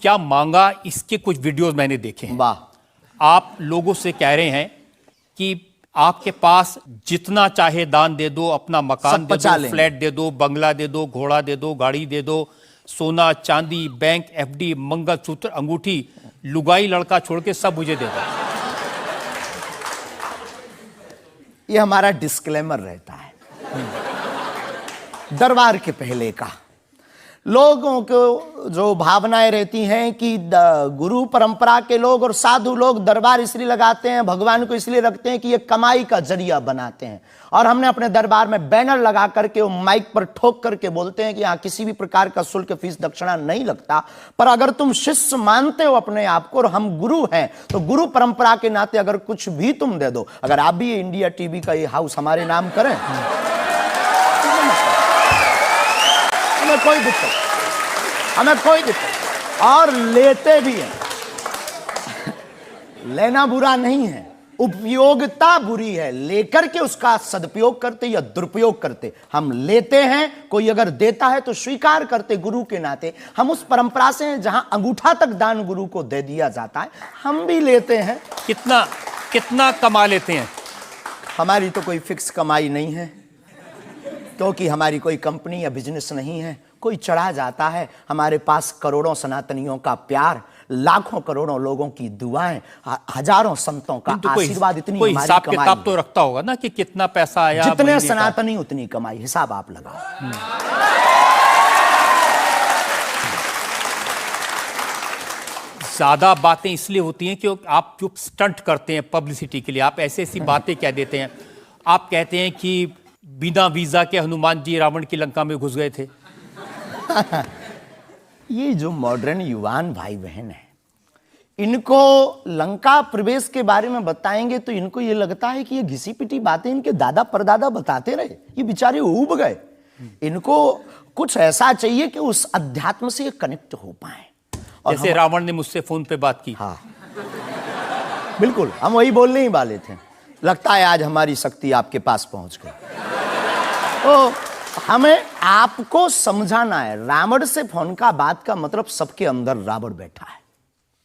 क्या मांगा इसके कुछ वीडियोस मैंने देखे हैं। वाह। आप लोगों से कह रहे हैं कि आपके पास जितना चाहे दान दे दो, अपना मकान दे दो, फ्लैट दे दो, बंगला दे दो, घोड़ा दे दो, गाड़ी दे दो, सोना चांदी, बैंक, एफडी, मंगलसूत्र, अंगूठी, लुगाई लड़का छोड़ के सब मुझे दे दो। ये हमारा डिस्क्लेमर रहता है दरबार के पहले का। लोगों को जो भावनाएं रहती हैं कि गुरु परंपरा के लोग और साधु लोग दरबार इसलिए लगाते हैं, भगवान को इसलिए रखते हैं कि ये कमाई का जरिया बनाते हैं। और हमने अपने दरबार में बैनर लगा करके वो माइक पर ठोक करके बोलते हैं कि यहाँ किसी भी प्रकार का शुल्क, फीस, दक्षिणा नहीं लगता। पर अगर तुम शिष्य मानते हो अपने आप को और हम गुरु हैं, तो गुरु परंपरा के नाते अगर कुछ भी तुम दे दो, अगर आप भी इंडिया टीवी का ये हाउस हमारे नाम करें, हमें कोई दिक्कत, हमें कोई दिक्कत। और लेते भी हैं, लेना बुरा नहीं है, उपयोगिता बुरी है। लेकर के उसका सदुपयोग करते या दुरुपयोग करते। हम लेते हैं, कोई अगर देता है तो स्वीकार करते गुरु के नाते। हम उस परंपरा से हैं जहां अंगूठा तक दान गुरु को दे दिया जाता है, हम भी लेते हैं। कितना कितना कमा लेते हैं? हमारी तो कोई फिक्स कमाई नहीं है, क्योंकि हमारी कोई कंपनी या बिजनेस नहीं है। कोई चढ़ा जाता है, हमारे पास करोड़ों सनातनियों का प्यार, लाखों करोड़ों लोगों की दुआएं, हजारों संतों का आशीर्वाद, इतनी कोई हिसाब किताब तो रखता होगा ना कि कितना पैसा आया। जितने सनातनी उतनी कमाई, हिसाब आप लगाओ। ज्यादा बातें इसलिए होती हैं कि आप जो स्टंट करते हैं पब्लिसिटी के लिए, आप ऐसी ऐसी बातें कह देते हैं। आप कहते हैं कि बिना वीजा के हनुमान जी रावण की लंका में घुस गए थे। ये जो मॉडर्न युवान भाई बहन है, इनको लंका प्रवेश के बारे में बताएंगे तो इनको ये लगता है कि ये घिसी पिटी बातें इनके दादा परदादा बताते रहे, ये बेचारे ऊब गए। इनको कुछ ऐसा चाहिए कि उस अध्यात्म से ये कनेक्ट हो पाए। और जैसे रावण ने मुझसे फोन पे बात की। हाँ बिल्कुल, हम वही बोलने ही वाले थे। लगता है आज हमारी शक्ति आपके पास पहुंच गई। तो हमें आपको समझाना है, रावण से फोन का बात का मतलब सबके अंदर रावण बैठा है।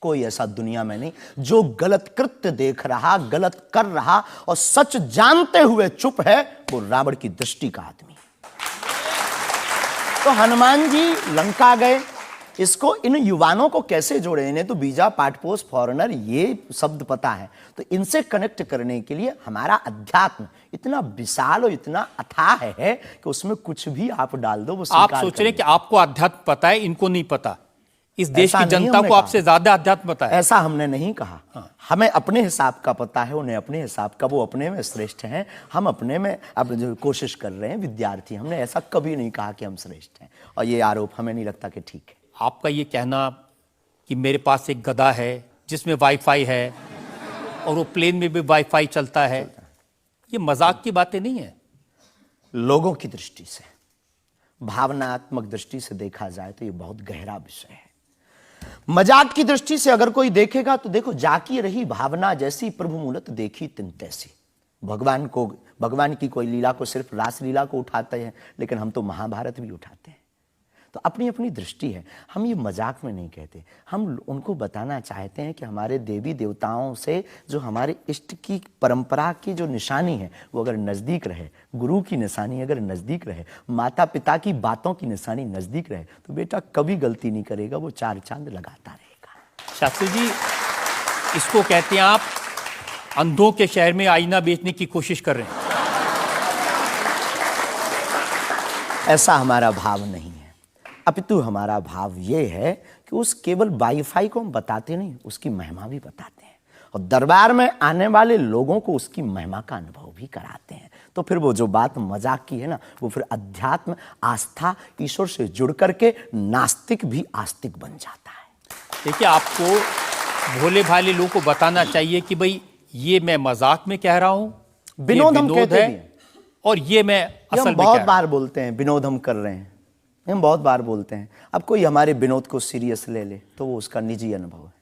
कोई ऐसा दुनिया में नहीं जो गलत कृत्य देख रहा, गलत कर रहा और सच जानते हुए चुप है, वो रावण की दृष्टि का आदमी। तो हनुमान जी लंका गए, इसको इन युवानों को कैसे जोड़े? इन्हें तो वीजा, पासपोर्ट, फॉरेनर ये शब्द पता है। तो इनसे कनेक्ट करने के लिए हमारा अध्यात्म इतना विशाल और इतना अथाह है कि उसमें कुछ भी आप डाल दो वो आप सोच रहे हैं कि आपको अध्यात्म पता है, इनको नहीं पता। इस देश की जनता को आपसे ज्यादा अध्यात्म पता है। ऐसा हमने नहीं कहा। हाँ। हमें अपने हिसाब का पता है, उन्हें अपने हिसाब का। वो अपने में श्रेष्ठ हैं, हम अपने में अब जो कोशिश कर रहे हैं विद्यार्थी। हमने ऐसा कभी नहीं कहा कि हम श्रेष्ठ हैं, और ये आरोप हमें नहीं लगता कि ठीक है। आपका ये कहना कि मेरे पास एक गधा है जिसमें वाईफाई है और वो प्लेन में भी वाईफाई चलता है, ये मजाक की बातें नहीं है। लोगों की दृष्टि से, भावनात्मक दृष्टि से देखा जाए तो ये बहुत गहरा विषय है। मजाक की दृष्टि से अगर कोई देखेगा तो देखो, जाकी रही भावना जैसी प्रभु मूलत देखी तिन तैसी। भगवान की कोई लीला को सिर्फ रास लीला को उठाते हैं, लेकिन हम तो महाभारत भी उठाते हैं। तो अपनी अपनी दृष्टि है। हम ये मजाक में नहीं कहते, हम उनको बताना चाहते हैं कि हमारे देवी देवताओं से जो हमारे इष्ट की परंपरा की जो निशानी है वो अगर नज़दीक रहे, गुरु की निशानी अगर नज़दीक रहे, माता पिता की बातों की निशानी नज़दीक रहे, तो बेटा कभी गलती नहीं करेगा, वो चार चांद लगाता रहेगा। शास्त्री जी, इसको कहते हैं आप अंधों के शहर में आईना बेचने की कोशिश कर रहे हैं। ऐसा हमारा भाव नहीं है, अपितु हमारा भाव ये है कि उस केवल वाईफाई को हम बताते नहीं, उसकी महिमा भी बताते हैं, और दरबार में आने वाले लोगों को उसकी महिमा का अनुभव भी कराते हैं। तो फिर वो जो बात मजाक की है ना, वो फिर अध्यात्म, आस्था, ईश्वर से जुड़ करके नास्तिक भी आस्तिक बन जाता है। देखिए, आपको भोले भाले लोगों को बताना चाहिए कि भाई ये मैं मजाक में कह रहा हूं, विनोद हम कहते हैं, और ये मैं असल में बहुत बार बोलते हैं विनोद हम कर रहे हैं, हम बहुत बार बोलते हैं। अब कोई हमारे विनोद को सीरियस ले ले तो वो उसका निजी अनुभव है।